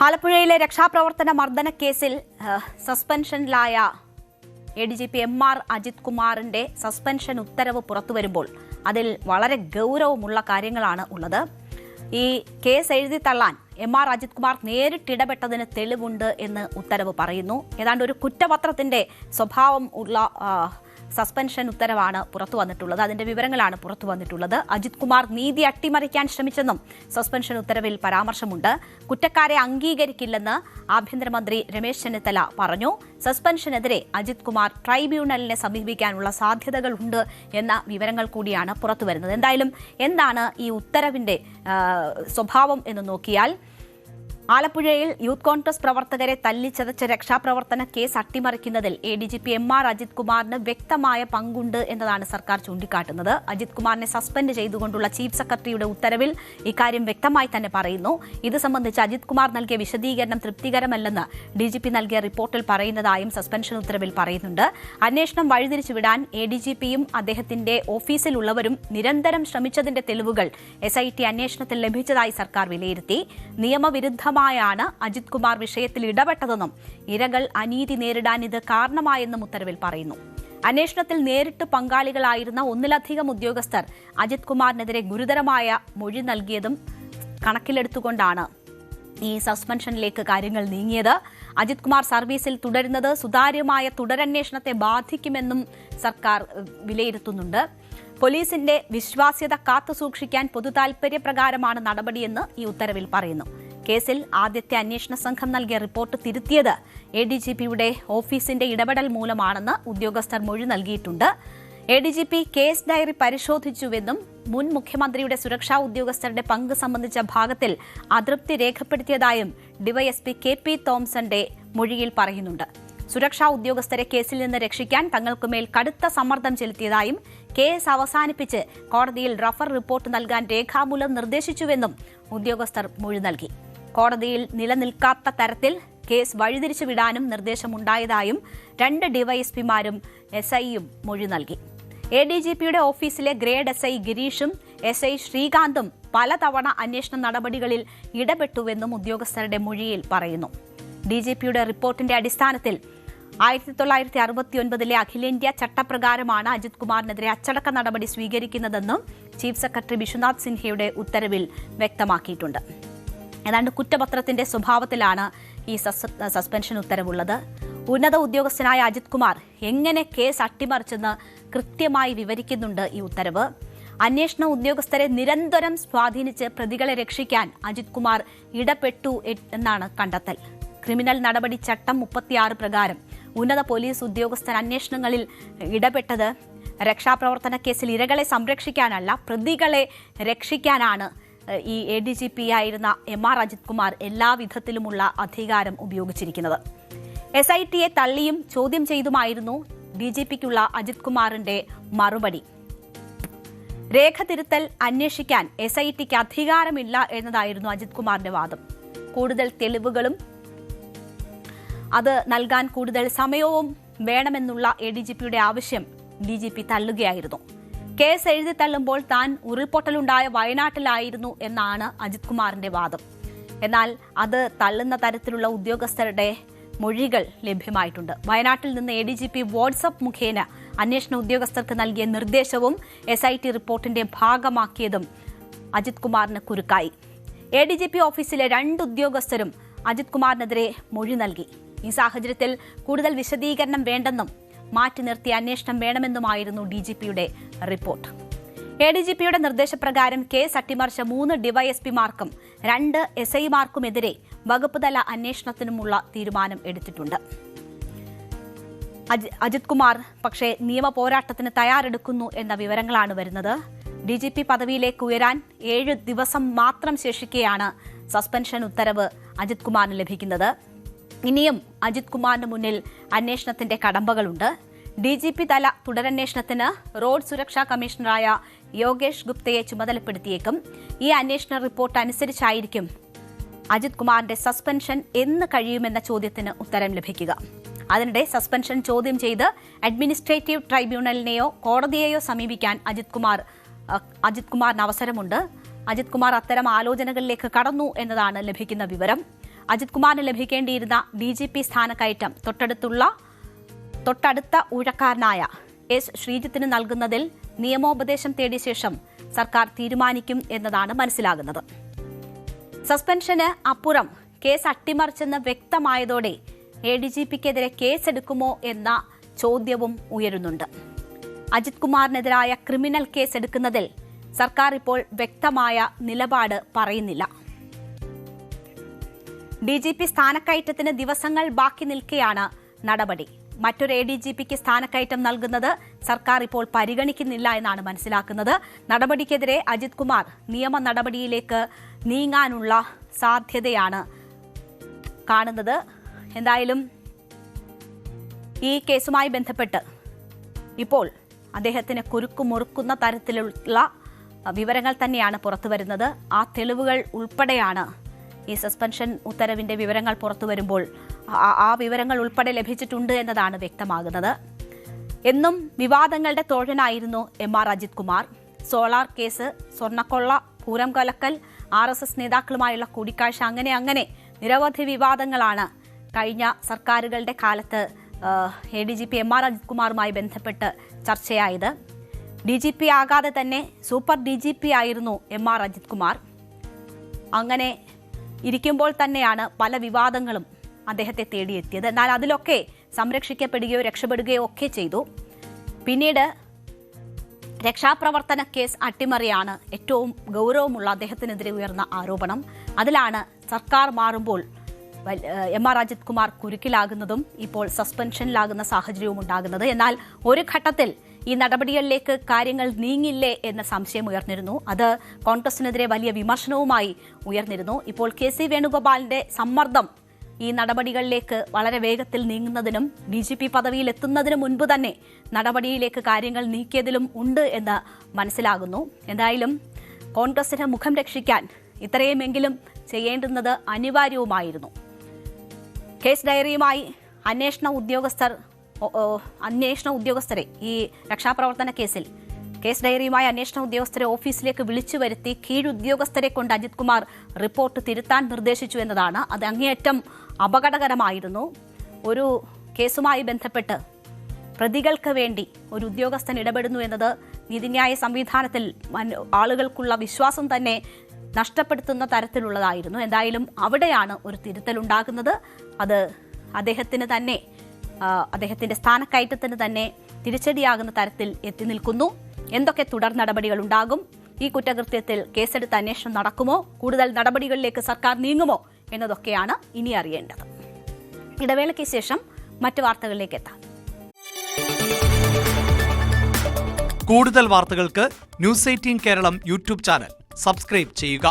ആലപ്പുഴയിലെ രക്ഷാപ്രവർത്തന മർദ്ദന കേസിൽ സസ്പെൻഷനിലായ ADGP MR Ajith കുമാറിന്റെ സസ്പെൻഷൻ ഉത്തരവ് പുറത്തുവരുമ്പോൾ അതിൽ വളരെ ഗൗരവമുള്ള കാര്യങ്ങളാണ് ഉള്ളത്. ഈ കേസ് എഴുതി തള്ളാൻ MR അജിത് കുമാർ നേരിട്ടിടപെട്ടതിന് തെളിവുണ്ട് എന്ന് ഉത്തരവ് പറയുന്നു. ഏതാണ്ട് ഒരു കുറ്റപത്രത്തിന്റെ സ്വഭാവം ഉള്ള സസ്പെൻഷൻ ഉത്തരവാണ് പുറത്തു വന്നിട്ടുള്ളത്. അതിന്റെ വിവരങ്ങളാണ് പുറത്തു വന്നിട്ടുള്ളത്. അജിത് കുമാർ നീതി അട്ടിമറിക്കാൻ ശ്രമിച്ചെന്നും സസ്പെൻഷൻ ഉത്തരവിൽ പരാമർശമുണ്ട്. കുറ്റക്കാരെ അംഗീകരിക്കില്ലെന്ന് ആഭ്യന്തരമന്ത്രി രമേശ് ചെന്നിത്തല പറഞ്ഞു. സസ്പെൻഷനെതിരെ അജിത് കുമാർ ട്രൈബ്യൂണലിനെ സമീപിക്കാനുള്ള സാധ്യതകളുണ്ട് എന്ന വിവരങ്ങൾ കൂടിയാണ് പുറത്തുവരുന്നത്. എന്തായാലും എന്താണ് ഈ ഉത്തരവിന്റെ സ്വഭാവം എന്ന് നോക്കിയാൽ, ആലപ്പുഴയിൽ യൂത്ത് കോൺഗ്രസ് പ്രവർത്തകരെ തല്ലിച്ചതച്ച രക്ഷാപ്രവർത്തന കേസ് അട്ടിമറിക്കുന്നതിൽ ADGP MR അജിത് കുമാറിന് വ്യക്തമായ പങ്കുണ്ട് എന്നതാണ് സർക്കാർ ചൂണ്ടിക്കാട്ടുന്നത്. അജിത് കുമാറിനെ സസ്പെൻഡ് ചെയ്തുകൊണ്ടുള്ള ചീഫ് സെക്രട്ടറിയുടെ ഉത്തരവിൽ ഇക്കാര്യം വ്യക്തമായി തന്നെ പറയുന്നു. ഇത് സംബന്ധിച്ച് അജിത് കുമാർ നൽകിയ വിശദീകരണം തൃപ്തികരമല്ലെന്ന് DGP നൽകിയ റിപ്പോർട്ടിൽ പറയുന്നതായും സസ്പെൻഷൻ ഉത്തരവിൽ പറയുന്നുണ്ട്. അന്വേഷണം വഴിതിരിച്ചുവിടാൻ ADGPയും അദ്ദേഹത്തിന്റെ ഓഫീസിലുള്ളവരും നിരന്തരം ശ്രമിച്ചതിന്റെ തെളിവുകൾ SIT അന്വേഷണത്തിൽ ലഭിച്ചതായി സർക്കാർ വിലയിരുത്തി. നിയമവിരുദ്ധ ാണ് അജിത് കുമാർ വിഷയത്തിൽ ഇടപെട്ടതെന്നും ഇരകൾ അനീതി നേരിടാൻ ഇത് കാരണമായെന്നും ഉത്തരവിൽ പറയുന്നു. അന്വേഷണത്തിൽ നേരിട്ട് പങ്കാളികളായിരുന്ന ഒന്നിലധികം ഉദ്യോഗസ്ഥർ അജിത് കുമാറിനെതിരെ ഗുരുതരമായ മൊഴി നൽകിയതും കണക്കിലെടുത്തുകൊണ്ടാണ് ഈ സസ്പെൻഷനിലേക്ക് കാര്യങ്ങൾ നീങ്ങിയത്. അജിത് കുമാർ സർവീസിൽ തുടരുന്നത് സുതാര്യമായ തുടരന്വേഷണത്തെ ബാധിക്കുമെന്നും സർക്കാർ വിലയിരുത്തുന്നുണ്ട്. പോലീസിന്റെ വിശ്വാസ്യത കാത്തുസൂക്ഷിക്കാൻ പൊതുതാൽപര്യപ്രകാരമാണ് നടപടിയെന്ന് ഈ ഉത്തരവിൽ പറയുന്നു. കേസിൽ ആദ്യത്തെ അന്വേഷണ സംഘം നൽകിയ റിപ്പോർട്ട് തിരുത്തിയത് ADGPയുടെ ഓഫീസിന്റെ ഇടപെടൽ മൂലമാണെന്ന് ഉദ്യോഗസ്ഥർ മൊഴി നൽകിയിട്ടുണ്ട്. ADGP കേസ് ഡയറി പരിശോധിച്ചുവെന്നും മുൻ മുഖ്യമന്ത്രിയുടെ സുരക്ഷാ ഉദ്യോഗസ്ഥരുടെ പങ്ക് സംബന്ധിച്ച ഭാഗത്തിൽ അതൃപ്തി രേഖപ്പെടുത്തിയതായും DYSP KP തോംസന്റെ മൊഴിയിൽ പറയുന്നുണ്ട്. സുരക്ഷാ ഉദ്യോഗസ്ഥരെ കേസിൽ നിന്ന് രക്ഷിക്കാൻ തങ്ങൾക്കുമേൽ കടുത്ത സമ്മർദ്ദം ചെലുത്തിയതായും കേസ് അവസാനിപ്പിച്ച് കോടതിയിൽ റഫർ റിപ്പോർട്ട് നൽകാൻ രേഖാമൂലം നിർദ്ദേശിച്ചുവെന്നും ഉദ്യോഗസ്ഥർ മൊഴി നൽകി. കോടതിയിൽ നിലനിൽക്കാത്ത തരത്തിൽ കേസ് വഴിതിരിച്ചു വിടാനും നിർദ്ദേശമുണ്ടായതായും 2 DYSPമാരും SIയും മൊഴി നൽകി. ADGPയുടെ ഓഫീസിലെ ഗ്രേഡ് SI ഗിരീഷും SI ശ്രീകാന്തും പലതവണ അന്വേഷണ നടപടികളിൽ ഇടപെട്ടുവെന്നും ഉദ്യോഗസ്ഥരുടെ മൊഴിയിൽ പറയുന്നു. DGPയുടെ റിപ്പോർട്ടിന്റെ അടിസ്ഥാനത്തിൽ 1969 അഖിലേന്ത്യാ ചട്ടപ്രകാരമാണ് അജിത് കുമാറിനെതിരെ അച്ചടക്ക നടപടി സ്വീകരിക്കുന്നതെന്നും ചീഫ് സെക്രട്ടറി വിശ്വനാഥ് സിൻഹയുടെ ഉത്തരവിൽ വ്യക്തമാക്കിയിട്ടുണ്ട്. ഏതാണ്ട് കുറ്റപത്രത്തിന്റെ സ്വഭാവത്തിലാണ് ഈ സസ്പെൻഷൻ ഉത്തരവുള്ളത്. ഉന്നത ഉദ്യോഗസ്ഥനായ അജിത് കുമാർ എങ്ങനെ കേസ് അട്ടിമറിച്ചെന്ന് കൃത്യമായി വിവരിക്കുന്നുണ്ട് ഈ ഉത്തരവ്. അന്വേഷണ ഉദ്യോഗസ്ഥരെ നിരന്തരം സ്വാധീനിച്ച് പ്രതികളെ രക്ഷിക്കാൻ അജിത് കുമാർ ഇടപെട്ടു എന്നാണ് കണ്ടെത്തൽ. ക്രിമിനൽ നടപടി ചട്ടം 36 പ്രകാരം ഉന്നത പോലീസ് ഉദ്യോഗസ്ഥർ അന്വേഷണങ്ങളിൽ ഇടപെട്ടത് രക്ഷാപ്രവർത്തന കേസിൽ ഇരകളെ സംരക്ഷിക്കാനല്ല, പ്രതികളെ രക്ഷിക്കാനാണ്. ഈ ADGP ആയിരുന്ന MR അജിത് കുമാർ എല്ലാവിധത്തിലുമുള്ള അധികാരം ഉപയോഗിച്ചിരിക്കുന്നത്. SITയെ തള്ളിയും ചോദ്യം ചെയ്തുമായിരുന്നു DGPക്കുള്ള അജിത് കുമാറിന്റെ മറുപടി. രേഖ തിരുത്തൽ അന്വേഷിക്കാൻ SITക്ക് അധികാരമില്ല എന്നതായിരുന്നു അജിത് കുമാറിന്റെ വാദം. കൂടുതൽ തെളിവുകളും അത് നൽകാൻ കൂടുതൽ സമയവും വേണമെന്നുള്ള ADGPയുടെ ആവശ്യം DGP തള്ളുകയായിരുന്നു. കേസ് എഴുതി തള്ളുമ്പോൾ താൻ ഉരുൾപൊട്ടലുണ്ടായ വയനാട്ടിലായിരുന്നു എന്നാണ് അജിത് കുമാറിന്റെ വാദം. എന്നാൽ അത് തള്ളുന്ന തരത്തിലുള്ള ഉദ്യോഗസ്ഥരുടെ മൊഴികൾ ലഭ്യമായിട്ടുണ്ട്. വയനാട്ടിൽ നിന്ന് ADGP വാട്സ്ആപ്പ് മുഖേന അന്വേഷണ ഉദ്യോഗസ്ഥർക്ക് നൽകിയ നിർദ്ദേശവും SIT റിപ്പോർട്ടിന്റെ ഭാഗമാക്കിയതും അജിത് കുമാറിന് കുരുക്കായി. ADGP ഓഫീസിലെ 2 ഉദ്യോഗസ്ഥരും അജിത് കുമാറിനെതിരെ മൊഴി നൽകി. ഈ സാഹചര്യത്തിൽ കൂടുതൽ വിശദീകരണം വേണ്ടെന്നും മാറ്റി നിർത്തിയ അന്വേഷണം വേണമെന്നുമായിരുന്നു DGPയുടെ റിപ്പോർട്ട്. ADGPയുടെ നിർദ്ദേശപ്രകാരം കേസ് അട്ടിമറിച്ച 3 DYSPമാർക്കും 2 SIമാർക്കുമെതിരെ വകുപ്പ് തല അന്വേഷണത്തിനുമുള്ള തീരുമാനം എടുത്തിട്ടുണ്ട്. അജിത് കുമാർ പക്ഷേ നിയമ പോരാട്ടത്തിന് തയ്യാറെടുക്കുന്നു എന്ന വിവരങ്ങളാണ് വരുന്നത്. DGP പദവിയിലേക്ക് ഉയരാൻ 7 ദിവസം മാത്രം ശേഷിക്കെയാണ് സസ്പെൻഷൻ ഉത്തരവ് അജിത് കുമാറിന് ലഭിക്കുന്നത്. ഇനിയും അജിത് കുമാറിന് മുന്നിൽ അന്വേഷണത്തിന്റെ കടമ്പകളുണ്ട്. DGP തല തുടരന്വേഷണത്തിന് റോഡ് സുരക്ഷാ കമ്മീഷണറായ യോഗേഷ് ഗുപ്തയെ ചുമതലപ്പെടുത്തിയേക്കും. ഈ അന്വേഷണ റിപ്പോർട്ട് അനുസരിച്ചായിരിക്കും അജിത് കുമാറിന്റെ സസ്പെൻഷൻ എന്ന് കഴിയുമെന്ന ചോദ്യത്തിന് ഉത്തരം ലഭിക്കുക. അതിനിടെ സസ്പെൻഷൻ ചോദ്യം ചെയ്ത് അഡ്മിനിസ്ട്രേറ്റീവ് ട്രൈബ്യൂണലിനെയോ കോടതിയെയോ സമീപിക്കാൻ അജിത് കുമാറിന് അവസരമുണ്ട്. അജിത് കുമാർ അത്തരം ആലോചനകളിലേക്ക് കടന്നു എന്നതാണ് ലഭിക്കുന്ന വിവരം. അജിത് കുമാറിന് ലഭിക്കേണ്ടിയിരുന്ന DGP സ്ഥാനക്കയറ്റം തൊട്ടടുത്ത ഊഴക്കാരനായ എസ് ശ്രീജിത്തിന് നൽകുന്നതിൽ നിയമോപദേശം തേടിയ ശേഷം സർക്കാർ തീരുമാനിക്കും എന്നതാണ് മനസ്സിലാകുന്നത്. സസ്പെൻഷന് അപ്പുറം കേസ് അട്ടിമറിച്ചെന്ന് വ്യക്തമായതോടെ ADGPക്കെതിരെ കേസെടുക്കുമോ എന്ന ചോദ്യവും ഉയരുന്നുണ്ട്. അജിത് കുമാറിനെതിരായ ക്രിമിനൽ കേസ് എടുക്കുന്നതിൽ സർക്കാർ ഇപ്പോൾ വ്യക്തമായ നിലപാട് പറയുന്നില്ല. DGP സ്ഥാനക്കയറ്റത്തിന് ദിവസങ്ങൾ ബാക്കി നിൽക്കെയാണ് നടപടി. മറ്റൊരു ADGPക്ക് സ്ഥാനക്കയറ്റം നൽകുന്നത് സർക്കാർ ഇപ്പോൾ പരിഗണിക്കുന്നില്ല എന്നാണ് മനസ്സിലാക്കുന്നത്. നടപടിക്കെതിരെ അജിത് കുമാർ നിയമ നടപടിയിലേക്ക് നീങ്ങാനുള്ള സാധ്യതയാണ് കാണുന്നത്. എന്തായാലും ഈ കേസുമായി ബന്ധപ്പെട്ട് ഇപ്പോൾ അദ്ദേഹത്തിന് കുരുക്കുമുറുക്കുന്ന തരത്തിലുള്ള വിവരങ്ങൾ തന്നെയാണ് പുറത്തുവരുന്നത്. ആ തെളിവുകൾ ഉൾപ്പെടെയാണ് ഈ സസ്പെൻഷൻ ഉത്തരവിന്റെ വിവരങ്ങൾ പുറത്തുവരുമ്പോൾ ആ വിവരങ്ങൾ ഉൾപ്പെടെ ലഭിച്ചിട്ടുണ്ട് എന്നതാണ് വ്യക്തമാകുന്നത്. എന്നും വിവാദങ്ങളുടെ തോഴനായിരുന്നു MR Ajith Kumar. Solar case, സ്വർണ്ണക്കൊള്ള, പൂരം കലക്കൽ, RSS നേതാക്കളുമായുള്ള കൂടിക്കാഴ്ച, അങ്ങനെ നിരവധി വിവാദങ്ങളാണ് കഴിഞ്ഞ സർക്കാരുകളുടെ കാലത്ത് ADGP MR അജിത് കുമാറുമായി ബന്ധപ്പെട്ട് ചർച്ചയായത്. DGP ആകാതെ തന്നെ സൂപ്പർ DGP ആയിരുന്നു MR അജിത് കുമാർ. അങ്ങനെ ഇരിക്കുമ്പോൾ തന്നെയാണ് പല വിവാദങ്ങളും അദ്ദേഹത്തെ തേടിയെത്തിയത്. എന്നാൽ അതിലൊക്കെ സംരക്ഷിക്കപ്പെടുകയോ രക്ഷപ്പെടുകയോ ഒക്കെ ചെയ്തു. പിന്നീട് രക്ഷാപ്രവർത്തന കേസ് അട്ടിമറിയാണ് ഏറ്റവും ഗൗരവമുള്ള അദ്ദേഹത്തിനെതിരെ ഉയർന്ന ആരോപണം. അതിലാണ് സർക്കാർ മാറുമ്പോൾ MR അജിത് കുമാർ കുരുക്കിലാകുന്നതും ഇപ്പോൾ സസ്പെൻഷനിലാകുന്ന സാഹചര്യവും ഉണ്ടാകുന്നത്. എന്നാൽ ഒരു ഘട്ടത്തിൽ ഈ നടപടികളിലേക്ക് കാര്യങ്ങൾ നീങ്ങില്ലേ എന്ന സംശയം ഉയർന്നിരുന്നു. അത് കോൺഗ്രസിനെതിരെ വലിയ വിമർശനവുമായി ഉയർന്നിരുന്നു. ഇപ്പോൾ KC വേണുഗോപാലിന്റെ സമ്മർദ്ദം ഈ നടപടികളിലേക്ക് വളരെ വേഗത്തിൽ നീങ്ങുന്നതിനും DGP പദവിയിൽ എത്തുന്നതിന് മുൻപ് തന്നെ നടപടിയിലേക്ക് കാര്യങ്ങൾ നീക്കിയതിലും ഉണ്ട് എന്ന് മനസ്സിലാകുന്നു. എന്തായാലും കോൺഗ്രസിന് മുഖം രക്ഷിക്കാൻ ഇത്രയുമെങ്കിലും ചെയ്യേണ്ടുന്നത് അനിവാര്യവുമായിരുന്നു. കേസ് ഡയറിയുമായി അന്വേഷണ ഉദ്യോഗസ്ഥരെ ഈ രക്ഷാപ്രവർത്തന കേസിൽ കേസ് ഡയറിയുമായി അന്വേഷണ ഉദ്യോഗസ്ഥരെ ഓഫീസിലേക്ക് വിളിച്ചു വരുത്തി കീഴുദ്യോഗസ്ഥരെ കൊണ്ട് അജിത് കുമാർ റിപ്പോർട്ട് തിരുത്താൻ നിർദ്ദേശിച്ചു എന്നതാണ്. അത് അങ്ങേയറ്റം അപകടകരമായിരുന്നു. ഒരു കേസുമായി ബന്ധപ്പെട്ട് പ്രതികൾക്ക് വേണ്ടി ഒരു ഉദ്യോഗസ്ഥൻ ഇടപെടുന്നു എന്നത് നീതിന്യായ സംവിധാനത്തിൽ ആളുകൾക്കുള്ള വിശ്വാസം തന്നെ നഷ്ടപ്പെടുത്തുന്ന തരത്തിലുള്ളതായിരുന്നു. എന്തായാലും അവിടെയാണ് ഒരു തിരുത്തലുണ്ടാകുന്നത്. അത് അദ്ദേഹത്തിന്റെ സ്ഥാനക്കയറ്റത്തിന് തന്നെ തിരിച്ചടിയാകുന്ന തരത്തിൽ എത്തി നിൽക്കുന്നു. എന്തൊക്കെ തുടർ നടപടികൾ ഉണ്ടാകും? ഈ കുറ്റകൃത്യത്തിൽ കേസെടുത്ത് അന്വേഷണം നടക്കുമോ? കൂടുതൽ നടപടികളിലേക്ക് സർക്കാർ നീങ്ങുമോ എന്നതൊക്കെയാണ് ഇനി അറിയേണ്ടത്. ഇടവേളയ്ക്ക് ശേഷം മറ്റു വാർത്തകളിലേക്ക് എത്താം. കൂടുതൽ വാർത്തകൾക്ക് News 18 Keralam YouTube channel subscribe ചെയ്യുക.